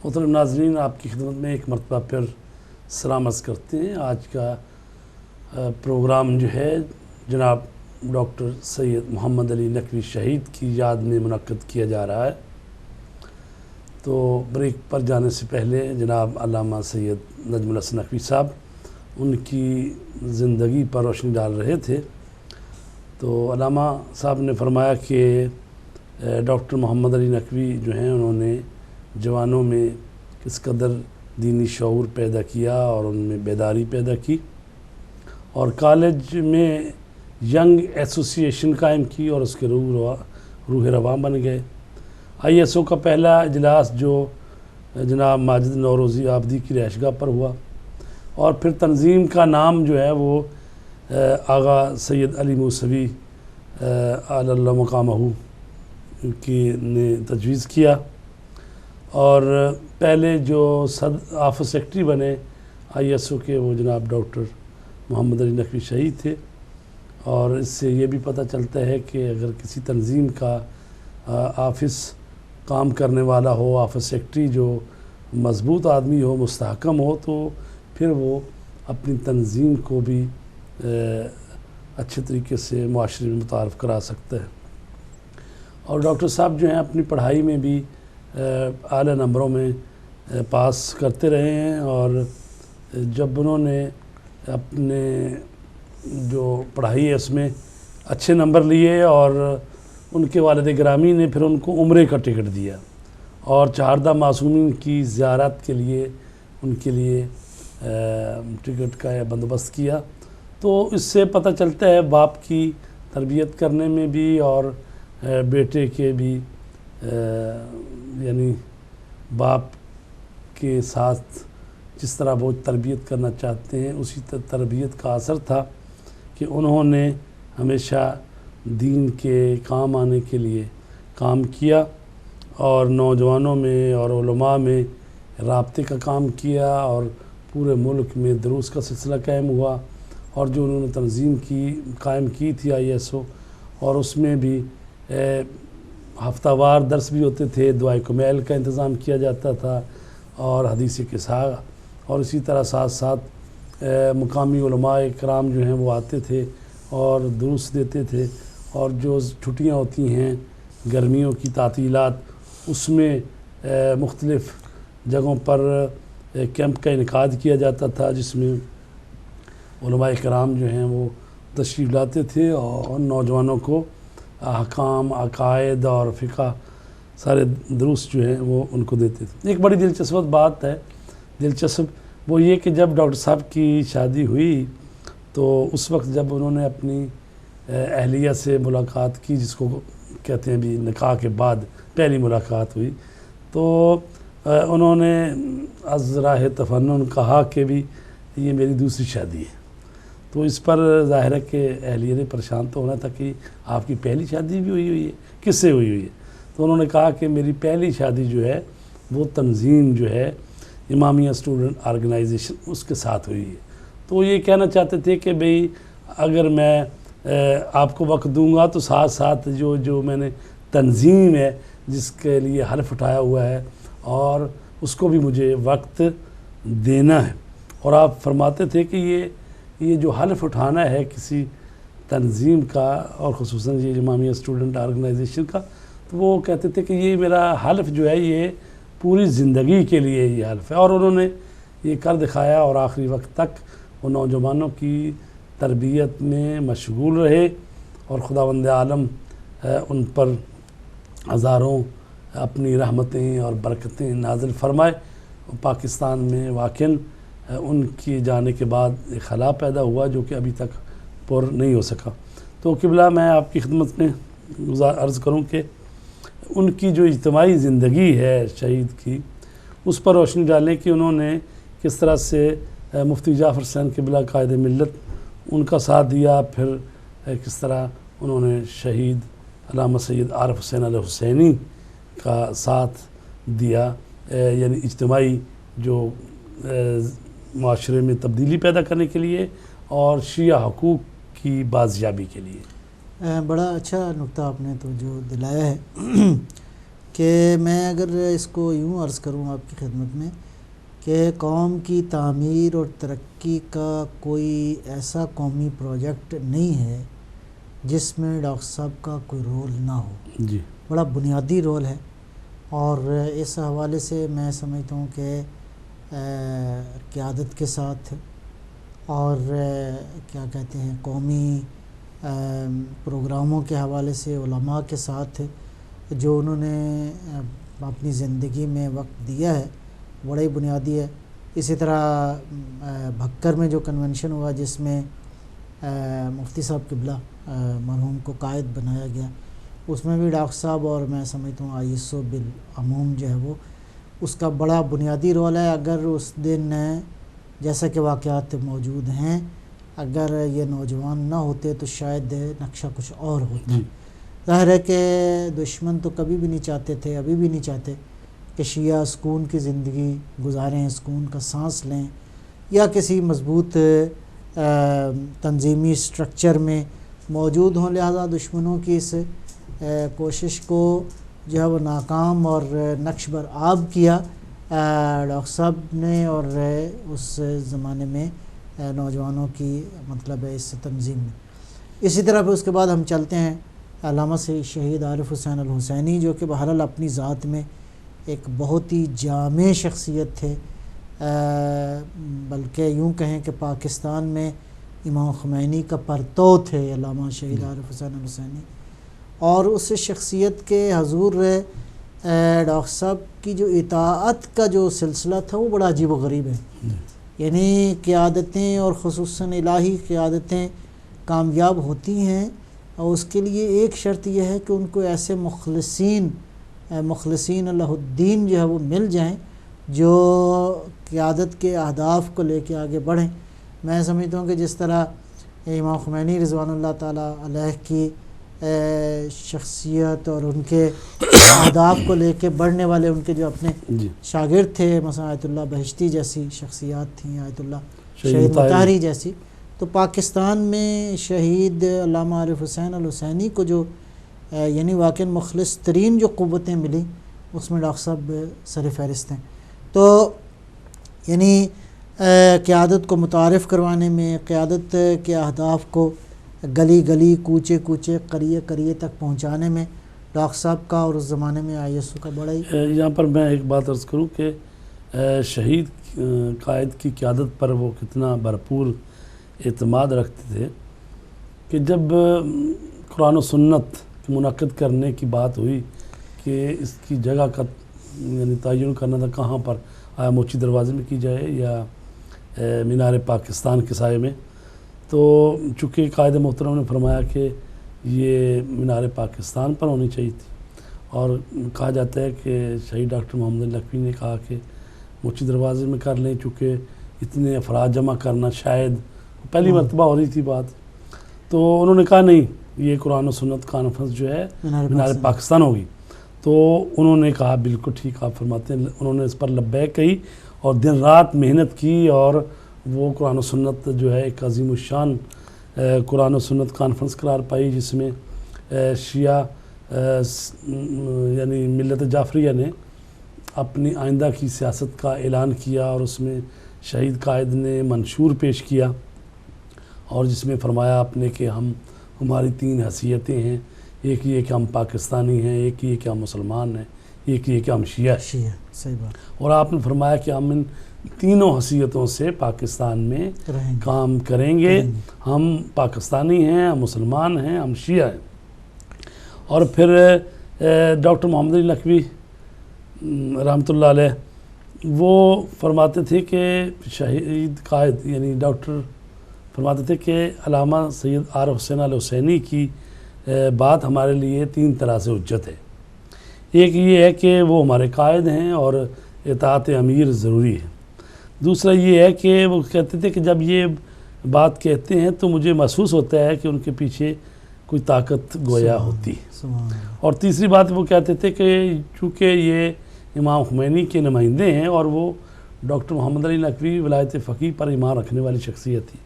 محترم ناظرین، آپ کی خدمت میں ایک مرتبہ پھر سلام عرض کرتے ہیں۔ آج کا پروگرام جو ہے جناب ڈاکٹر سید محمد علی نقوی شہید کی یاد میں منعقد کیا جا رہا ہے۔ تو بریک پر جانے سے پہلے جناب علامہ سید نجم الحسن نقوی صاحب ان کی زندگی پر روشنی ڈال رہے تھے۔ تو علامہ صاحب نے فرمایا کہ ڈاکٹر محمد علی نقوی جو ہیں انہوں نے جوانوں میں کس قدر دینی شعور پیدا کیا اور ان میں بیداری پیدا کی، اور کالج میں ینگ ایسوسی ایشن قائم کی اور اس کے روح رواں بن گئے۔ ISO کا پہلا اجلاس جو جناب ماجد نوروزی آبدی کی رہائش گاہ پر ہوا، اور پھر تنظیم کا نام جو ہے وہ آغا سید علی موسوی اعلی اللہ مقامہ کی نے تجویز کیا، اور پہلے جو آفس سیکرٹری بنے ISO کے وہ جناب ڈاکٹر محمد علی نقوی شہید تھے۔ اور اس سے یہ بھی پتہ چلتا ہے کہ اگر کسی تنظیم کا آفس کام کرنے والا ہو، آفس سیکرٹری جو مضبوط آدمی ہو، مستحکم ہو، تو پھر وہ اپنی تنظیم کو بھی اچھے طریقے سے معاشرے میں متعارف کرا سکتا ہے۔ اور ڈاکٹر صاحب جو ہیں اپنی پڑھائی میں بھی اعلیٰ نمبروں میں پاس کرتے رہے ہیں، اور جب انہوں نے اپنے جو پڑھائی ہے اس میں اچھے نمبر لیے، اور ان کے والد گرامی نے پھر ان کو عمرے کا ٹکٹ دیا اور چہاردہ معصومین کی زیارت کے لیے ان کے لیے ٹکٹ کا بندوبست کیا۔ تو اس سے پتہ چلتا ہے باپ کی تربیت کرنے میں بھی، اور بیٹے کے بھی یعنی باپ کے ساتھ جس طرح وہ تربیت کرنا چاہتے ہیں اسی تربیت کا اثر تھا کہ انہوں نے ہمیشہ دین کے کام آنے کے لیے کام کیا، اور نوجوانوں میں اور علماء میں رابطے کا کام کیا، اور پورے ملک میں دروس کا سلسلہ قائم ہوا، اور جو انہوں نے تنظیم قائم کی تھی ISO، اور اس میں بھی ہفتہ وار درس بھی ہوتے تھے، دعائے کمیل کا انتظام کیا جاتا تھا، اور حدیث قصہ، اور اسی طرح ساتھ ساتھ مقامی علماء کرام جو ہیں وہ آتے تھے اور دروس دیتے تھے، اور جو چھٹیاں ہوتی ہیں گرمیوں کی تعطیلات اس میں مختلف جگہوں پر کیمپ کا انعقاد کیا جاتا تھا، جس میں علماء کرام جو ہیں وہ تشریف لاتے تھے اور نوجوانوں کو احکام، عقائد اور فقہ سارے دروس جو ہیں وہ ان کو دیتے تھے۔ ایک بڑی دلچسپ بات ہے، وہ یہ کہ جب ڈاکٹر صاحب کی شادی ہوئی تو اس وقت جب انہوں نے اپنی اہلیہ سے ملاقات کی، جس کو کہتے ہیں بھی نکاح کے بعد پہلی ملاقات ہوئی، تو انہوں نے از راہ تفنن کہا کہ بھی یہ میری دوسری شادی ہے۔ تو اس پر ظاہر ہے کہ اہلیہ نے پریشان تو ہونا تھا کہ آپ کی پہلی شادی بھی ہوئی ہے، کس سے ہوئی ہے؟ تو انہوں نے کہا کہ میری پہلی شادی جو ہے وہ تنظیم جو ہے امامیہ اسٹوڈنٹ آرگنائزیشن اس کے ساتھ ہوئی ہے۔ تو یہ کہنا چاہتے تھے کہ بھئی اگر میں آپ کو وقت دوں گا تو ساتھ ساتھ جو میں نے تنظیم ہے جس کے لیے حلف اٹھایا ہوا ہے، اور اس کو بھی مجھے وقت دینا ہے۔ اور آپ فرماتے تھے کہ یہ جو حلف اٹھانا ہے کسی تنظیم کا، اور خصوصاً یہ امامیہ اسٹوڈنٹ آرگنائزیشن کا، تو وہ کہتے تھے کہ یہ میرا حلف جو ہے یہ پوری زندگی کے لیے یہ حلف ہے، اور انہوں نے یہ کر دکھایا، اور آخری وقت تک وہ نوجوانوں کی تربیت میں مشغول رہے، اور خداوند عالم ان پر ہزاروں اپنی رحمتیں اور برکتیں نازل فرمائے۔ پاکستان میں واقعاً ان کی جانے کے بعد ایک خلا پیدا ہوا جو کہ ابھی تک پر نہیں ہو سکا۔ تو قبلہ میں آپ کی خدمت میں عرض کروں کہ ان کی جو اجتماعی زندگی ہے شہید کی، اس پر روشنی ڈالیں کہ انہوں نے کس طرح سے مفتی جعفر حسین قبلہ قائد ملت ان کا ساتھ دیا، پھر کس طرح انہوں نے شہید علامہ سید عارف حسین الحسینی کا ساتھ دیا، یعنی اجتماعی جو معاشرے میں تبدیلی پیدا کرنے کے لیے اور شیعہ حقوق کی بازیابی کے لیے۔ بڑا اچھا نقطہ آپ نے توجہ دلایا ہے کہ میں اگر اس کو یوں عرض کروں آپ کی خدمت میں کہ قوم کی تعمیر اور ترقی کا کوئی ایسا قومی پروجیکٹ نہیں ہے جس میں ڈاکٹر صاحب کا کوئی رول نہ ہو. جی بڑا بنیادی رول ہے، اور اس حوالے سے میں سمجھتا ہوں کہ قیادت کے ساتھ اور کیا کہتے ہیں قومی پروگراموں کے حوالے سے علماء کے ساتھ جو انہوں نے اپنی زندگی میں وقت دیا ہے بڑا ہی بنیادی ہے. اسی طرح بھکر میں جو کنونشن ہوا جس میں مفتی صاحب قبلہ مرحوم کو قائد بنایا گیا، اس میں بھی ڈاکٹر صاحب اور میں سمجھتا ہوں ISO بالعموم جو ہے وہ اس کا بڑا بنیادی رول ہے. اگر اس دن جیسا کہ واقعات موجود ہیں، اگر یہ نوجوان نہ ہوتے تو شاید نقشہ کچھ اور ہوتا. ظاہر ہے کہ دشمن تو کبھی بھی نہیں چاہتے تھے، ابھی بھی نہیں چاہتے کہ شیعہ سکون کی زندگی گزاریں، سکون کا سانس لیں، یا کسی مضبوط تنظیمی سٹرکچر میں موجود ہوں. لہذا دشمنوں کی اس کوشش کو جو ہے وہ ناکام اور نقش بر آب کیا ڈاکٹر صاحب نے، اور اس زمانے میں نوجوانوں کی مطلب ہے اس تنظیم میں. اسی طرح پھر اس کے بعد ہم چلتے ہیں علامہ سے شہید عارف حسین الحسینی، جو کہ بہرحال اپنی ذات میں ایک بہت ہی جامع شخصیت تھے، بلکہ یوں کہیں کہ پاکستان میں امام خمینی کا پرتو تھے علامہ شہید عارف حسین الحسینی. اور اس شخصیت کے حضور ڈاکٹر صاحب کی جو اطاعت کا جو سلسلہ تھا وہ بڑا عجیب و غریب ہے. یعنی قیادتیں اور خصوصاً الہی قیادتیں کامیاب ہوتی ہیں، اور اس کے لیے ایک شرط یہ ہے کہ ان کو ایسے مخلصین اللہ الدین جو ہے وہ مل جائیں جو قیادت کے اہداف کو لے کے آگے بڑھیں. میں سمجھتا ہوں کہ جس طرح امام خمینی رضوان اللہ تعالیٰ علیہ کی شخصیت اور ان کے اہداف کو لے کے بڑھنے والے ان کے جو اپنے شاگرد تھے، مثلا آیت اللہ بہشتی جیسی شخصیات تھیں، آیت اللہ شہید مطہری جیسی، تو پاکستان میں شہید علامہ عارف حسین الحسینی کو جو یعنی واقعی مخلص ترین جو قوتیں ملی اس میں ڈاکٹر صاحب سر فہرست ہیں. تو یعنی قیادت کو متعارف کروانے میں، قیادت کے اہداف کو گلی گلی کوچے کوچے قریے قریے تک پہنچانے میں ڈاکٹر صاحب کا اور اس زمانے میں ISO کا بڑا ہی. یہاں پر میں ایک بات عرض کروں کہ شہید قائد کی قیادت پر وہ کتنا بھرپور اعتماد رکھتے تھے کہ جب قرآن و سنت منعقد کرنے کی بات ہوئی کہ اس کی جگہ کا یعنی تعین کرنا تھا کہاں پر، آیا موچی دروازے میں کی جائے یا مینار پاکستان کے سائے میں، تو چونکہ قائد محترم نے فرمایا کہ یہ مینار پاکستان پر ہونی چاہیے تھی، اور کہا جاتا ہے کہ شہید ڈاکٹر محمد علی نقوی نے کہا کہ موچی دروازے میں کر لیں، چونکہ اتنے افراد جمع کرنا شاید پہلی مرتبہ ہو رہی تھی بات. تو انہوں نے کہا نہیں، یہ قرآن و سنت کانفرنس جو ہے مینار پاکستان ہوگی. تو انہوں نے کہا بالکل ٹھیک آپ فرماتے ہیں. انہوں نے اس پر لبیک کہی اور دن رات محنت کی، اور وہ قرآن و سنت جو ہے ایک عظیم الشان قرآن و سنت کانفرنس قرار پائی، جس میں شیعہ یعنی ملت جعفریہ نے اپنی آئندہ کی سیاست کا اعلان کیا، اور اس میں شہید قائد نے منشور پیش کیا، اور جس میں فرمایا آپ نے کہ ہماری 3 حیثیتیں ہیں. ایک یہ کہ ہم پاکستانی ہیں، ایک یہ کہ ہم مسلمان ہیں، ایک یہ کہ ہم شیعہ ہیں. صحیح بات. اور آپ نے فرمایا کہ ہم ان تینوں حیثیتوں سے پاکستان میں کام کریں گے. ہم پاکستانی ہیں، ہم مسلمان ہیں، ہم شیعہ ہیں. اور پھر ڈاکٹر محمد علی نقوی رحمۃ اللہ علیہ وہ فرماتے تھے کہ شہید قائد یعنی ڈاکٹر فرماتے تھے کہ علامہ سید عارف حسین الحسینی کی بات ہمارے لیے 3 طرح سے حجت ہے. ایک یہ ہے کہ وہ ہمارے قائد ہیں اور اطاعت امیر ضروری ہے. دوسرا یہ ہے کہ وہ کہتے تھے کہ جب یہ بات کہتے ہیں تو مجھے محسوس ہوتا ہے کہ ان کے پیچھے کوئی طاقت گویا ہوتی ہے. اور تیسری بات وہ کہتے تھے کہ چونکہ یہ امام خمینی کے نمائندے ہیں اور وہ ڈاکٹر محمد علی نقوی ولایت فقیہ پر ایمان رکھنے والی شخصیت تھی،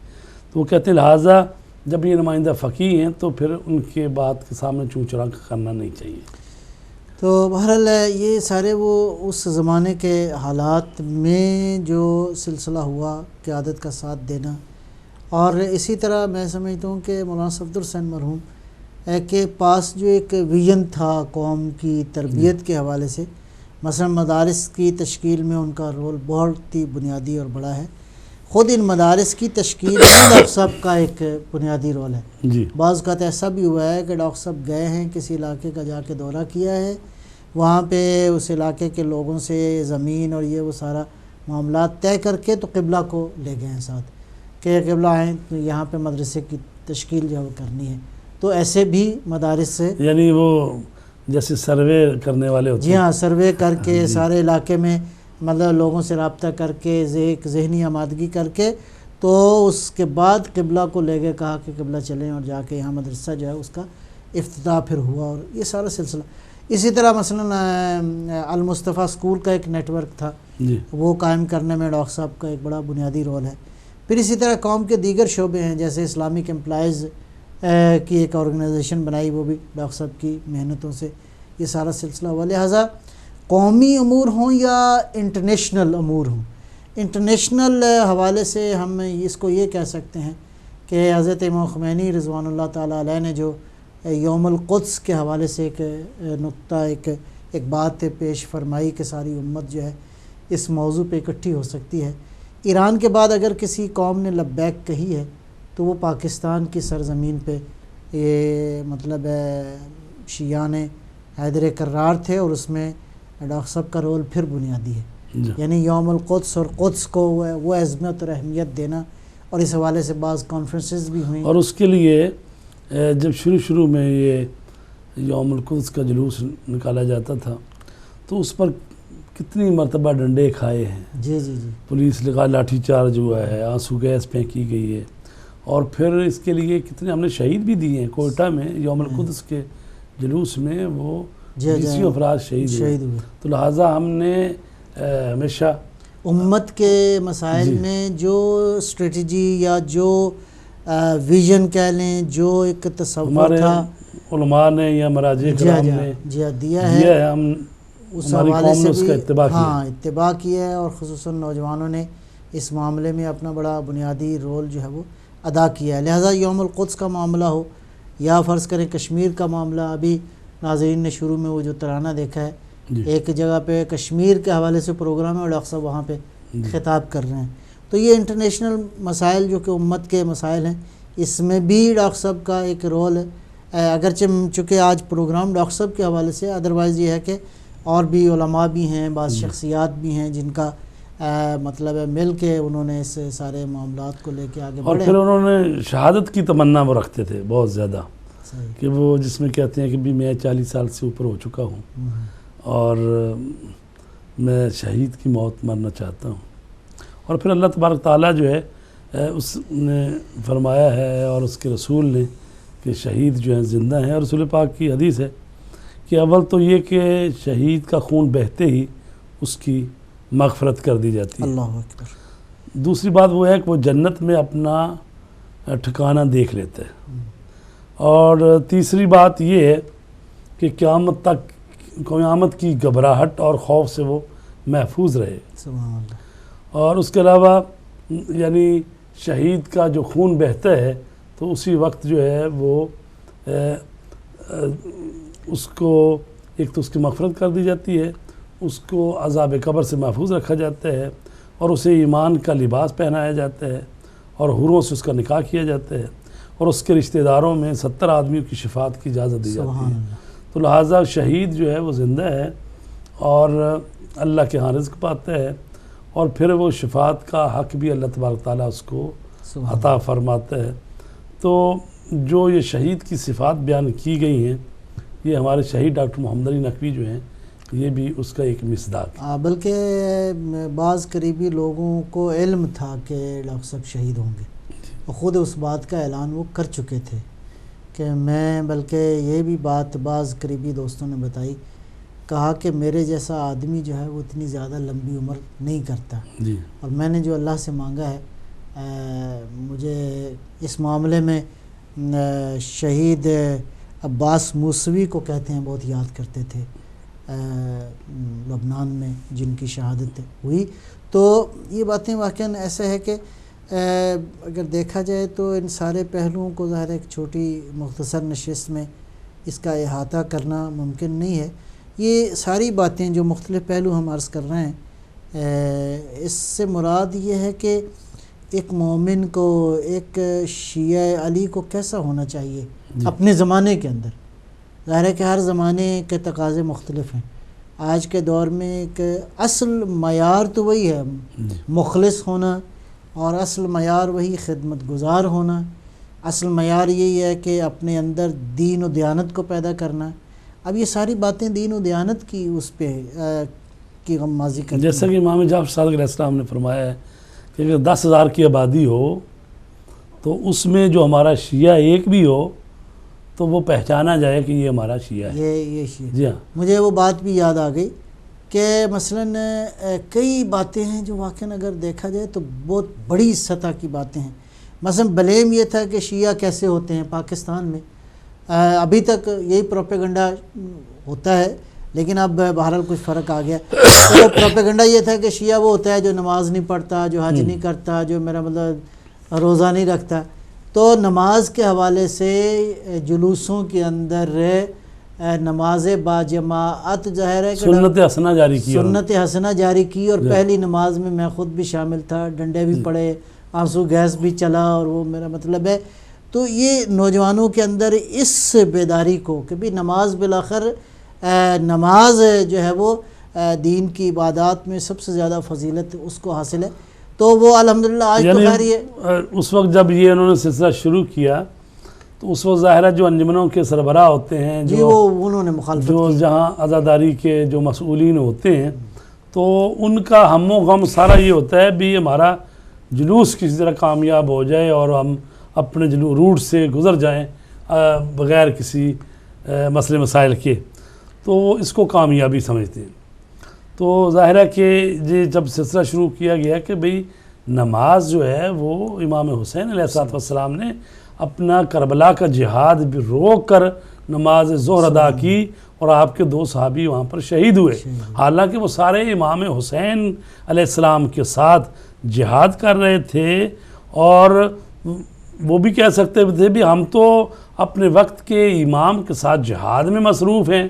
تو وہ کہتے ہیں لہٰذا جب یہ نمائندہ فقیہ ہیں تو پھر ان کے بات کے سامنے چوں چرا کرنا نہیں چاہیے. تو بہرحال یہ سارے وہ اس زمانے کے حالات میں جو سلسلہ ہوا، قیادت کا ساتھ دینا. اور اسی طرح میں سمجھتا ہوں کہ مولانا صفدر حسین مرحوم کے پاس جو ایک ویژن تھا قوم کی تربیت کے حوالے سے، مثلا مدارس کی تشکیل میں ان کا رول بہت ہی بنیادی اور بڑا ہے. خود ان مدارس کی تشکیل میں ڈاکٹر صاحب کا ایک بنیادی رول ہے. جی بعض اوقات ایسا بھی ہوا ہے کہ ڈاکٹر صاحب گئے ہیں، کسی علاقے کا جا کے دورہ کیا ہے، وہاں پہ اس علاقے کے لوگوں سے زمین اور یہ وہ سارا معاملات طے کر کے تو قبلہ کو لے گئے ہیں ساتھ کہ قبلہ آئیں تو یہاں پہ مدرسے کی تشکیل جو ہے وہ کرنی ہے. تو ایسے بھی مدارس سے یعنی وہ جیسے سروے کرنے والے ہوتے جی ہاں سروے کر کے جی. سارے علاقے میں مطلب لوگوں سے رابطہ کر کے ایک ذہنی آمادگی کر کے تو اس کے بعد قبلہ کو لے گئے، کہا کہ قبلہ چلیں اور جا کے یہاں مدرسہ جو ہے اس کا افتتاح پھر ہوا. اور یہ سارا سلسلہ اسی طرح مثلا المصطفیٰ اسکول کا ایک نیٹ ورک تھا، جی وہ قائم کرنے میں ڈاکٹر صاحب کا ایک بڑا بنیادی رول ہے. پھر اسی طرح قوم کے دیگر شعبے ہیں، جیسے اسلامک امپلائیز کی ایک آرگنائزیشن بنائی، وہ بھی ڈاکٹر صاحب کی محنتوں سے یہ سارا سلسلہ ہوا. لہٰذا قومی امور ہوں یا انٹرنیشنل امور ہوں، انٹرنیشنل حوالے سے ہم اس کو یہ کہہ سکتے ہیں کہ حضرت امام خمینی رضوان اللہ تعالیٰ علیہ نے جو یوم القدس کے حوالے سے ایک نقطہ ایک بات پیش فرمائی کہ ساری امت جو ہے اس موضوع پہ اکٹھی ہو سکتی ہے. ایران کے بعد اگر کسی قوم نے لبیک کہی ہے تو وہ پاکستان کی سرزمین پہ یہ مطلب شیعان حیدر کرار تھے، اور اس میں ڈاکٹر صاحب کا رول پھر بنیادی ہے. جی. یعنی یوم القدس اور قدس کو وہ عظمت اور اہمیت دینا، اور اس حوالے سے بعض کانفرنسز بھی ہوئیں. اور اس کے لیے جب شروع میں یہ یوم القدس کا جلوس نکالا جاتا تھا تو اس پر کتنی مرتبہ ڈنڈے کھائے ہیں. جی جی جی پولیس لگا لاٹھی چارج ہوا ہے، آنسو گیس پھینکی گئی ہے، اور پھر اس کے لیے کتنے ہم نے شہید بھی دیے ہیں. کوئٹہ میں یوم القدس کے جلوس میں وہ 20 افراد شہید ہوئے. تو لہٰذا ہم نے ہمیشہ امت کے مسائل میں جو اسٹریٹجی یا جو ویژن کہہ لیں، جو ایک تصور تھا علماء نے یا مراجع کرام نے دیا ہے، ہم اس حوالے سے اس کا اتباع کیا. اتباع کیا ہے، اور خصوصاً نوجوانوں نے اس معاملے میں اپنا بڑا بنیادی رول جو ہے وہ ادا کیا ہے. لہٰذا یوم القدس کا معاملہ ہو یا فرض کریں کشمیر کا معاملہ، ابھی ناظرین نے شروع میں وہ جو ترانہ دیکھا ہے، ایک جگہ پہ کشمیر کے حوالے سے پروگرام ہے اور ڈاکٹر صاحب وہاں پہ خطاب کر رہے ہیں. تو یہ انٹرنیشنل مسائل جو کہ امت کے مسائل ہیں، اس میں بھی ڈاکٹر صاحب کا ایک رول ہے. اگرچہ چونکہ آج پروگرام ڈاکٹر صاحب کے حوالے سے، ادروائز یہ ہے کہ اور بھی علماء بھی ہیں، بعض شخصیات بھی ہیں جن کا مطلب ہے مل کے انہوں نے اس سارے معاملات کو لے کے آگے بڑھے. اور پھر انہوں نے شہادت کی تمنا وہ رکھتے تھے بہت زیادہ، کہ وہ جس میں کہتے ہیں کہ بھی میں 40 سال سے اوپر ہو چکا ہوں اور میں شہید کی موت مرنا چاہتا ہوں. اور پھر اللہ تبارک تعالیٰ جو ہے اس نے فرمایا ہے اور اس کے رسول نے کہ شہید جو ہیں زندہ ہیں. اور رسول پاک کی حدیث ہے کہ اول تو یہ کہ شہید کا خون بہتے ہی اس کی مغفرت کر دی جاتی ہے. اللہ اکبر. دوسری بات وہ ہے کہ وہ جنت میں اپنا ٹھکانہ دیکھ لیتا ہے. اور تیسری بات یہ ہے کہ قیامت کی گھبراہٹ اور خوف سے وہ محفوظ رہے. سبحان اللہ. اور اس کے علاوہ یعنی شہید کا جو خون بہتا ہے تو اسی وقت جو ہے وہ اس کو ایک تو اس کی مغفرت کر دی جاتی ہے، اس کو عذاب قبر سے محفوظ رکھا جاتا ہے، اور اسے ایمان کا لباس پہنایا جاتا ہے، اور حوروں سے اس کا نکاح کیا جاتا ہے، اور اس کے رشتہ داروں میں 70 آدمیوں کی شفاعت کی اجازت دی جاتی ہے. تو لہٰذا شہید جو ہے وہ زندہ ہے اور اللہ کے ہاں رزق پاتا ہے، اور پھر وہ شفاعت کا حق بھی اللہ تبارک تعالیٰ اس کو عطا فرماتا ہے. تو جو یہ شہید کی صفات بیان کی گئی ہیں، یہ ہمارے شہید ڈاکٹر محمد علی نقوی جو ہیں، یہ بھی اس کا ایک مصداق ہے. بلکہ بعض قریبی لوگوں کو علم تھا کہ ڈاکٹر صاحب شہید ہوں گے، اور خود اس بات کا اعلان وہ کر چکے تھے کہ میں، بلکہ یہ بھی بات بعض قریبی دوستوں نے بتائی، کہا کہ میرے جیسا آدمی جو ہے وہ اتنی زیادہ لمبی عمر نہیں کرتا، اور میں نے جو اللہ سے مانگا ہے مجھے اس معاملے میں شہید عباس موسوی کو کہتے ہیں بہت یاد کرتے تھے. لبنان میں جن کی شہادت ہوئی. تو یہ باتیں واقعاً ایسا ہے کہ اگر دیکھا جائے تو ان سارے پہلوؤں کو ظاہر ایک چھوٹی مختصر نشست میں اس کا احاطہ کرنا ممکن نہیں ہے. یہ ساری باتیں جو مختلف پہلو ہم عرض کر رہے ہیں، اس سے مراد یہ ہے کہ ایک مومن کو، ایک شیعہ علی کو کیسا ہونا چاہیے اپنے زمانے کے اندر. ظاہر ہے کہ ہر زمانے کے تقاضے مختلف ہیں. آج کے دور میں ایک اصل معیار تو وہی ہے مخلص ہونا، اور اصل معیار وہی خدمت گزار ہونا. اصل معیار یہی ہے کہ اپنے اندر دین و دیانت کو پیدا کرنا. اب یہ ساری باتیں دین و دیانت کی اس پہ کی غمازی کرتی ہیں. جیسا کہ امام جعفر صادق علیہ السلام نے فرمایا ہے کہ اگر 10,000 کی آبادی ہو تو اس میں جو ہمارا شیعہ ایک بھی ہو تو وہ پہچانا جائے کہ یہ ہمارا شیعہ ہے. یہ شیعہ. جی ہاں، مجھے وہ بات بھی یاد آ گئی کہ مثلاً کئی باتیں ہیں جو واقعاً اگر دیکھا جائے تو بہت بڑی سطح کی باتیں ہیں. مثلاً بلیم یہ تھا کہ شیعہ کیسے ہوتے ہیں پاکستان میں. ابھی تک یہی پروپیگنڈا ہوتا ہے، لیکن اب بہرحال کچھ فرق آ گیا. تو پروپیگنڈا یہ تھا کہ شیعہ وہ ہوتا ہے جو نماز نہیں پڑھتا، جو حج نہیں کرتا، جو میرا مطلب روزہ نہیں رکھتا. تو نماز کے حوالے سے جلوسوں کے اندر نماز با جماعت ظاہر ہے کہ سنت حسنہ جاری کی. سنت حسنہ جاری کی، اور پہلی نماز میں خود بھی شامل تھا، ڈنڈے بھی پڑے، آنسو گیس بھی چلا، اور وہ میرا مطلب ہے. تو یہ نوجوانوں کے اندر اس بیداری کو کہ بھی نماز بالآخر نماز جو ہے وہ دین کی عبادات میں سب سے زیادہ فضیلت اس کو حاصل ہے. تو وہ الحمدللہ آج تو خیر یہ اس وقت جب یہ انہوں نے سلسلہ شروع کیا تو اس وقت ظاہر ہے جو انجمنوں کے سربراہ ہوتے ہیں، جی وہ انہوں نے مخالفت جو جہاں عزاداری کے جو مسئولین ہوتے ہیں، تو ان کا ہم و غم سارا یہ ہوتا ہے بھی ہمارا جلوس کسی طرح کامیاب ہو جائے اور ہم اپنے روٹ سے گزر جائیں بغیر کسی مسئلے مسائل کے. تو وہ اس کو کامیابی سمجھتے ہیں. تو ظاہر ہے کہ یہ جب سلسلہ شروع کیا گیا کہ بھئی نماز جو ہے وہ امام حسین علیہ السلام نے اپنا کربلا کا جہاد بھی روک کر نماز ظہر ادا کی، اور آپ کے 2 صحابی وہاں پر شہید ہوئے. حالانکہ وہ سارے امام حسین علیہ السلام کے ساتھ جہاد کر رہے تھے، اور وہ بھی کہہ سکتے تھے بھی ہم تو اپنے وقت کے امام کے ساتھ جہاد میں مصروف ہیں،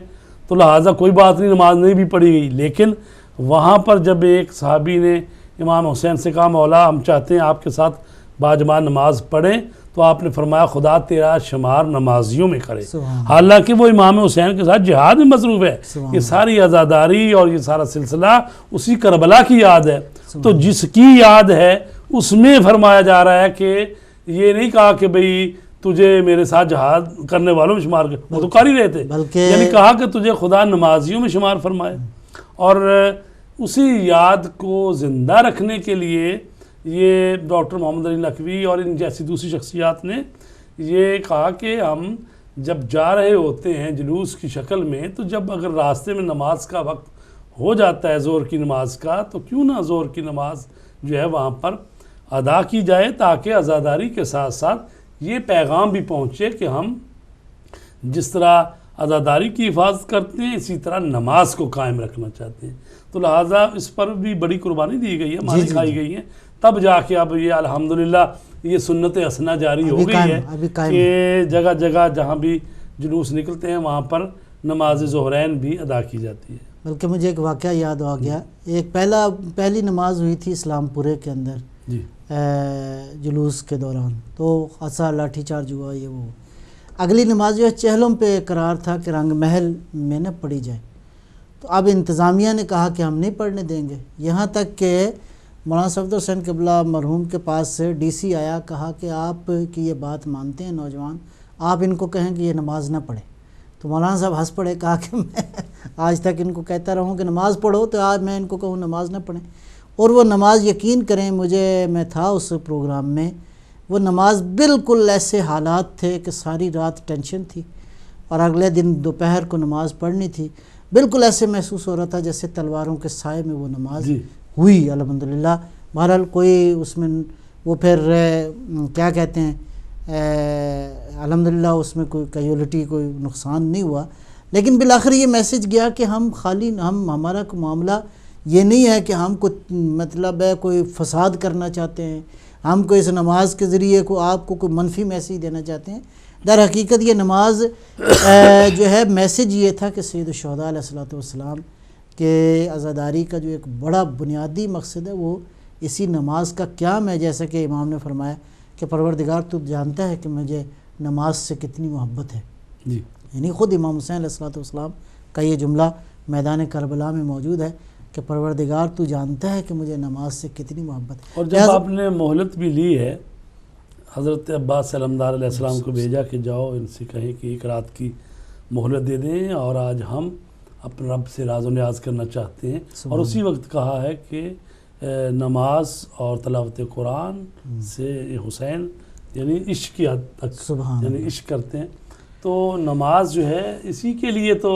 تو لہٰذا کوئی بات نہیں، نماز نہیں بھی پڑھی گئی. لیکن وہاں پر جب ایک صحابی نے امام حسین سے کہا مولا ہم چاہتے ہیں آپ کے ساتھ باجماعت نماز پڑھیں، تو آپ نے فرمایا خدا تیرا شمار نمازیوں میں کرے. حالانکہ وہ امام حسین کے ساتھ جہاد میں مصروف ہے. یہ ساری عزاداری اور یہ سارا سلسلہ اسی کربلا کی یاد ہے. تو جس کی یاد ہے اس میں فرمایا جا رہا ہے کہ یہ نہیں کہا کہ بھئی تجھے میرے ساتھ جہاد کرنے والوں میں شمار کر، وہ تو کر ہی رہے تھے، یعنی کہا کہ تجھے خدا نمازیوں میں شمار فرمائے. اور اسی یاد کو زندہ رکھنے کے لیے یہ ڈاکٹر محمد علی نقوی اور ان جیسی دوسری شخصیات نے یہ کہا کہ ہم جب جا رہے ہوتے ہیں جلوس کی شکل میں، تو جب اگر راستے میں نماز کا وقت ہو جاتا ہے ظہر کی نماز کا، تو کیوں نہ ظہر کی نماز جو ہے وہاں پر ادا کی جائے، تاکہ عزاداری کے ساتھ ساتھ یہ پیغام بھی پہنچے کہ ہم جس طرح عزاداری کی حفاظت کرتے ہیں اسی طرح نماز کو قائم رکھنا چاہتے ہیں. تو لہٰذا اس پر بھی بڑی قربانی دی گئی ہے، مانے کھائی گئی ہیں. تب جا کے اب یہ الحمدللہ یہ سنت حسنہ جاری ہو گئی ہے کہ جگہ جگہ جہاں بھی جلوس نکلتے ہیں وہاں پر نماز ظہرین بھی ادا کی جاتی ہے. بلکہ مجھے ایک واقعہ یاد آ گیا. ایک پہلی نماز ہوئی تھی اسلام پورے کے اندر جی جلوس کے دوران، تو خاصا لاٹھی چارج ہوا. یہ وہ اگلی نماز جو ہے چہلم پہ قرار تھا کہ رنگ محل میں نہ پڑھی جائے. تو اب انتظامیہ نے کہا کہ ہم نہیں پڑھنے دیں گے، یہاں تک کہ مولانا صفدر حسین قبلہ مرحوم کے پاس سے ڈی سی آیا، کہا کہ آپ کی یہ بات مانتے ہیں نوجوان، آپ ان کو کہیں کہ یہ نماز نہ پڑھیں. تو مولانا صاحب ہنس پڑے، کہا کہ میں آج تک ان کو کہتا رہا ہوں کہ نماز پڑھو، تو آج میں ان کو کہوں نماز نہ پڑھیں. اور وہ نماز یقین کریں میں تھا اس پروگرام میں، وہ نماز بالکل ایسے حالات تھے کہ ساری رات ٹینشن تھی، اور اگلے دن دوپہر کو نماز پڑھنی تھی. بالکل ایسے محسوس ہو رہا تھا جیسے تلواروں کے سائے میں وہ نماز ہوئی الحمدللہ. بہرحال کوئی اس میں وہ پھر کیا کہتے ہیں الحمدللہ اس میں کوئی کیجولیٹی کوئی نقصان نہیں ہوا. لیکن بالآخر یہ میسج گیا کہ ہم خالی ہمارا معاملہ یہ نہیں ہے کہ ہم کو مطلب ہے کوئی فساد کرنا چاہتے ہیں، ہم کو اس نماز کے ذریعے آپ کو کوئی منفی میسیج دینا چاہتے ہیں۔ در حقیقت یہ نماز جو ہے میسج یہ تھا کہ سید الشہداء علیہ الصلوۃ والسلام کے عزاداری کا جو ایک بڑا بنیادی مقصد ہے وہ اسی نماز کا قیام ہے، جیسا کہ امام نے فرمایا کہ پروردگار تو جانتا ہے کہ مجھے نماز سے کتنی محبت ہے۔ جی، یعنی خود امام حسین علیہ الصلوۃ والسلام کا یہ جملہ میدان کربلا میں موجود ہے کہ پروردگار تو جانتا ہے کہ مجھے نماز سے کتنی محبت ہے۔ اور جب آپ نے مہلت بھی لی ہے، حضرت عباس علمدار علیہ السلام کو بھیجا کہ جاؤ ان سے کہیں کہ ایک رات کی مہلت دے دیں، اور آج ہم اپنے رب سے راز و نیاز کرنا چاہتے ہیں، اور اسی وقت کہا ہے کہ نماز اور تلاوت قرآن سے حسین یعنی عشق کی حد تک یعنی عشق کرتے ہیں۔ تو نماز جو ہے اسی کے لیے تو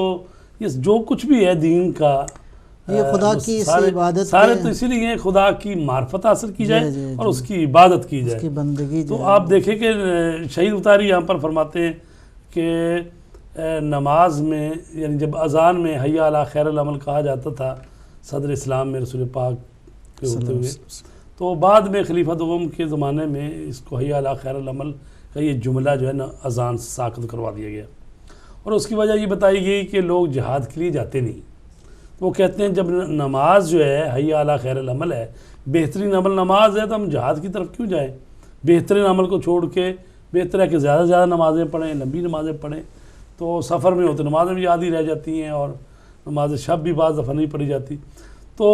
یہ جو کچھ بھی ہے دین کا، یہ خدا کی عبادت سارے تو اسی لیے خدا کی معرفت حاصل کی جائے اور اس کی عبادت کی جائے، اس کی بندگی۔ تو آپ دیکھیں کہ شہید اتاری یہاں پر فرماتے ہیں کہ نماز میں یعنی جب اذان میں حی علی خیر العمل کہا جاتا تھا صدر اسلام میں رسول پاک کے ہوتے ہوئے، تو بعد میں خلیفہ دوم کے زمانے میں اس کو حی علی خیر العمل کا یہ جملہ جو ہے نا اذان سے ساقط کروا دیا گیا، اور اس کی وجہ یہ بتائی گئی کہ لوگ جہاد کے لیے جاتے نہیں۔ تو وہ کہتے ہیں جب نماز جو ہے حی علی خیر العمل ہے، بہترین عمل نماز ہے، تو ہم جہاد کی طرف کیوں جائیں؟ بہترین عمل کو چھوڑ کے بہتر ہے کہ زیادہ سے زیادہ نمازیں پڑھیں، لمبی نمازیں پڑھیں، تو سفر میں ہوتے نمازیں بھی یاد ہی رہ جاتی ہیں، اور نماز شب بھی بعض دفعہ نہیں پڑھی جاتی، تو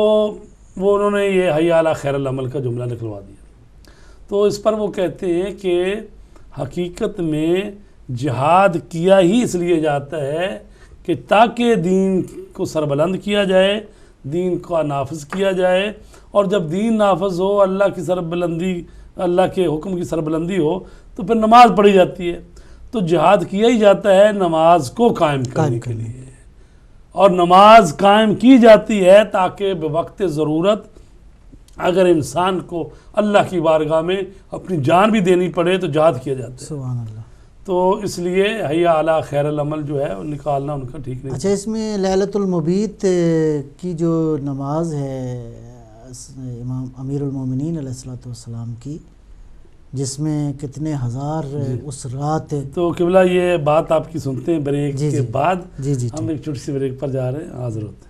وہ انہوں نے یہ حی علی خیر العمل کا جملہ نکلوا دیا۔ تو اس پر وہ کہتے ہیں کہ حقیقت میں جہاد کیا ہی اس لیے جاتا ہے کہ تاکہ دین کو سربلند کیا جائے، دین کا نافذ کیا جائے، اور جب دین نافذ ہو، اللہ کی سربلندی، اللہ کے حکم کی سربلندی ہو، تو پھر نماز پڑھی جاتی ہے۔ تو جہاد کیا ہی جاتا ہے نماز کو قائم کرنے کے لیے، اور نماز قائم کی جاتی ہے تاکہ بوقت ضرورت اگر انسان کو اللہ کی بارگاہ میں اپنی جان بھی دینی پڑے تو جہاد کیا جاتا ہے۔ سبحان اللہ۔ تو اس لیے حی علی خیر العمل جو ہے نکالنا ان کا ٹھیک نہیں۔ اچھا، اس میں لیلۃ المبیت کی جو نماز ہے امام امیر المومنین علیہ الصلوۃ والسلام کی، جس میں کتنے ہزار اس رات، تو قبلہ یہ بات آپ کی سنتے ہیں بریک کے بعد، جی ہم ایک چھوٹی سی بریک پر جا رہے ہیں، حاضر ہوتے ہیں۔